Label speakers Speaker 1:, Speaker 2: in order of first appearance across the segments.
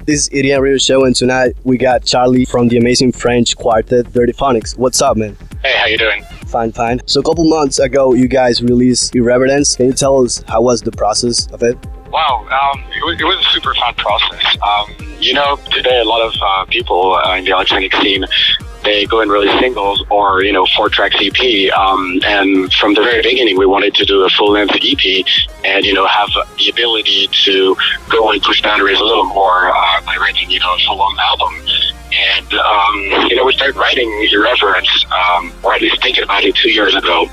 Speaker 1: This is EDM Radio Show, and tonight we got Charly from the amazing French quartet Dirtyphonics. What's up, man?
Speaker 2: Hey, how you doing?
Speaker 1: Fine, fine. So a couple months ago, you guys released Irreverence. Can you tell us how was the process of it?
Speaker 2: Wow, it was a super fun process. Today a lot of people in the electronic scene, they go and release singles or, 4-track EP. And from the very beginning, we wanted to do a full-length EP and, have the ability to go and push boundaries a little more by writing, a full-on album. And, we started writing Irreverence, or at least thinking about it 2 years ago.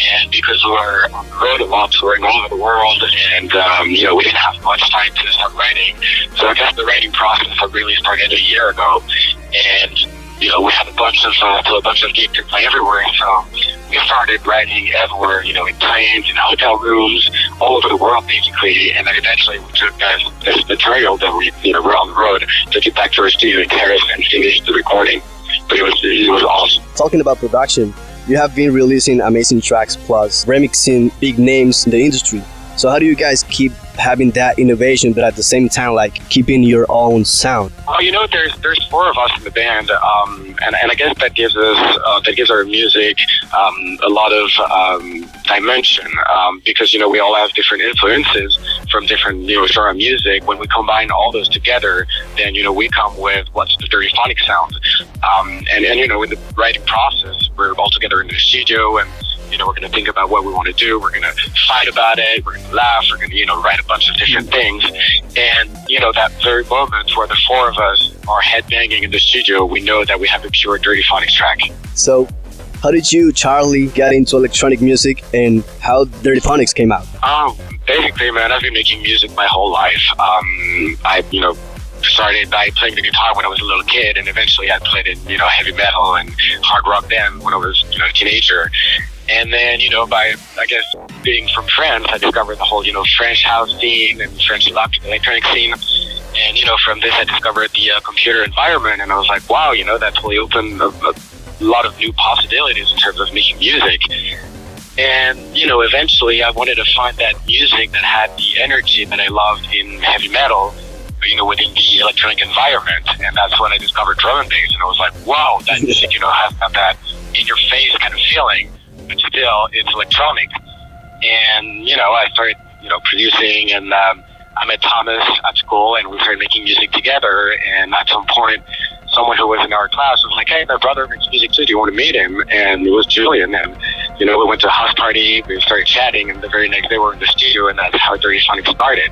Speaker 2: And because we were on the road a lot, touring all over the world, and, we didn't have much time to start writing. So I guess the writing process had really started a year ago. And, we had a bunch of gigs to play everywhere. So we started writing everywhere, in planes, in hotel rooms, all over the world, basically. And then eventually we took this material that we, were on the road, took it back to our studio in Paris and finished the recording. But it was awesome.
Speaker 1: Talking about production, you have been releasing amazing tracks plus remixing big names in the industry. So how do you guys keep having that innovation, but at the same time, keeping your own sound?
Speaker 2: Well, there's 4 of us in the band, and I guess that gives our music a lot of dimension, because we all have different influences from different genre music. When we combine all those together, then we come with what's the Dirtyphonics sound, and in the writing process, we're all together in the studio and. We're going to think about what we want to do. We're going to fight about it. We're going to laugh. We're going to, write a bunch of different things. And, that very moment where the 4 of us are headbanging in the studio, we know that we have a pure Dirtyphonics track.
Speaker 1: So, how did you, Charly, get into electronic music and how Dirtyphonics came out?
Speaker 2: Basically, man, I've been making music my whole life. I started by playing the guitar when I was a little kid, and eventually I played in, heavy metal and hard rock band when I was, a teenager. And then, by, I guess, being from France, I discovered the whole, French house scene and French electronic scene. And, from this, I discovered the computer environment. And I was like, wow, that totally opened a lot of new possibilities in terms of making music. And, eventually I wanted to find that music that had the energy that I loved in heavy metal, within the electronic environment. And that's when I discovered drum and bass. And I was like, wow, that music, has got that in-your-face kind of feeling. But still, it's electronic. And, I started, producing, and I met Thomas at school, and we started making music together. And at some point, someone who was in our class was like, hey, my brother makes music too, do you want to meet him? And it was Julian. And, we went to a house party, we started chatting, and the very next day we were in the studio, and that's how Dirtyphonics started.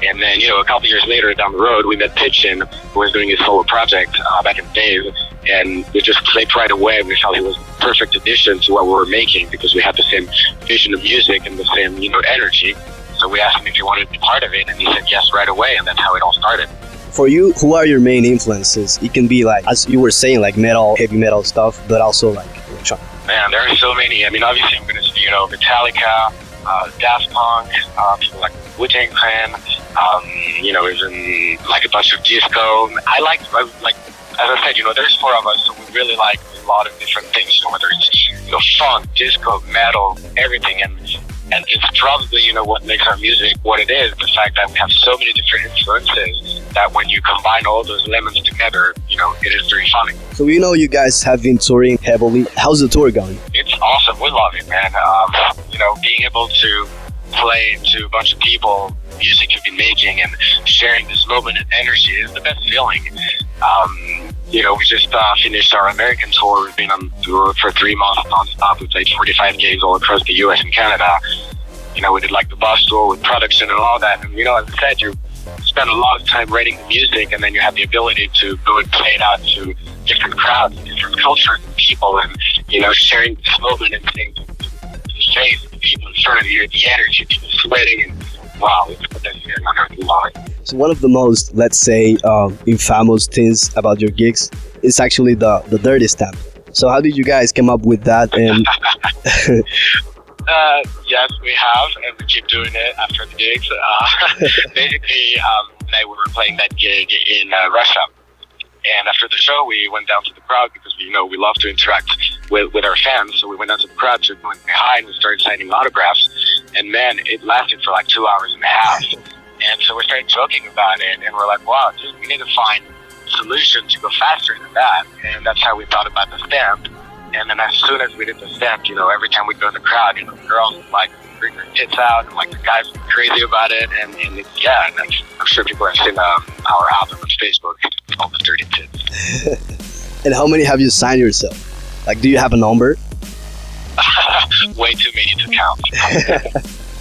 Speaker 2: And then, a couple years later down the road, we met Pitchin, who was doing his solo project back in the days. And it just clicked right away. We felt he was a perfect addition to what we were making because we had the same vision of music and the same, energy. So we asked him if he wanted to be part of it, and he said yes right away, and that's how it all started.
Speaker 1: For you, who are your main influences? It can be as you were saying, metal, heavy metal stuff, but also electronic. Man,
Speaker 2: there are so many. I mean, obviously I'm going to say, Metallica, Daft Punk, people like Wu-Tang Clan, even a bunch of disco. I like as I said, there's 4 of us, so we really like a lot of different things, whether it's, funk, disco, metal, everything. And it's probably, what makes our music what it is, the fact that we have so many different influences that when you combine all those elements together, it is Dirtyphonics.
Speaker 1: So you guys have been touring heavily. How's the tour going?
Speaker 2: It's awesome. We love it, man. Being able to play to a bunch of people music you've been making and sharing this moment and energy is the best feeling. We just finished our American tour. We've been on tour for 3 months non-stop. We played 45 gigs all across the US and Canada. We did the bus tour with production and all that. And, as I said, you spend a lot of time writing the music, and then you have the ability to go and play it out to different crowds, different cultures and people, and, sharing this moment and things to the face of the people in front of you, the energy, people sweating, and wow, it's the best feeling on earth. Love it.
Speaker 1: So one of the most, let's say, infamous things about your gigs is actually the Dirtystep. So how did you guys come up with that? And
Speaker 2: yes, we have, and we keep doing it after the gigs. Basically, we were playing that gig in Russia. And after the show, we went down to the crowd because we love to interact with our fans. So we went down to the crowd to go and say hi, and we started signing autographs. And man, it lasted for 2 hours and a half. And so we started joking about it, and we're like, wow, dude, we need to find a solution to go faster than that. And that's how we thought about the stamp. And then as soon as we did the stamp, every time we go in the crowd, the girls would like bring their tits out, and like the guys were crazy about it. And I'm sure people have seen our album on Facebook, all the dirty tits.
Speaker 1: And how many have you signed yourself? Like, do you have a number?
Speaker 2: Way too many to count.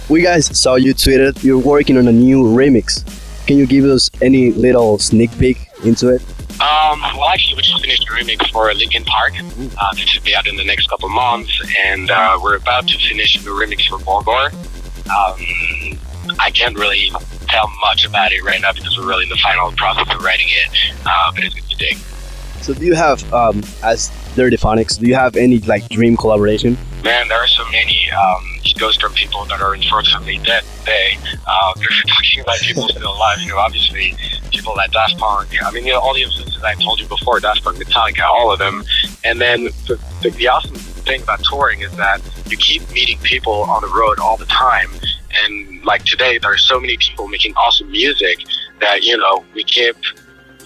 Speaker 1: We guys saw you tweeted you're working on a new remix. Can you give us any little sneak peek into it?
Speaker 2: Well, actually, we just finished a remix for Linkin Park. This should be out in the next couple months, and we're about to finish the remix for Bulgar. I can't really tell much about it right now because we're really in the final process of writing it, but it's good to dig.
Speaker 1: So do you have, as Dirtyphonics, do you have any like dream collaboration?
Speaker 2: Man, there are so many. It goes from people that are unfortunately dead today. They're talking about people still alive. Obviously, people like Daft Punk. I mean, all the influences I told you before, Daft Punk, Metallica, all of them. And then the awesome thing about touring is that you keep meeting people on the road all the time. And like today, there are so many people making awesome music that, we keep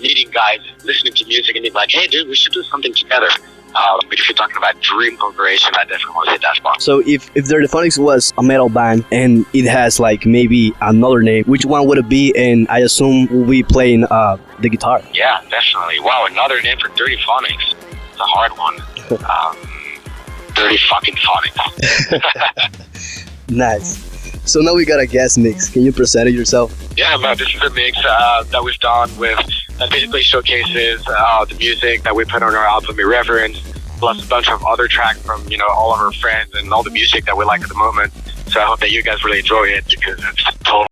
Speaker 2: meeting guys, listening to music, and being like, hey, dude, we should do something together. But if you're talking about dream collaboration, I definitely want to say Daft Punk.
Speaker 1: So if Dirtyphonics was a metal band and it has like maybe another name, which one would it be? And I assume we'll be playing the guitar.
Speaker 2: Yeah, definitely. Wow, another name for Dirtyphonics. It's a hard one. Dirty fucking phonics.
Speaker 1: Nice. So now we got a guest mix. Can you present it yourself?
Speaker 2: Yeah, man, this is a mix that we've done that basically showcases the music that we put on our album Irreverence, plus a bunch of other tracks from all of our friends and all the music that we like at the moment. So I hope that you guys really enjoy it because it's total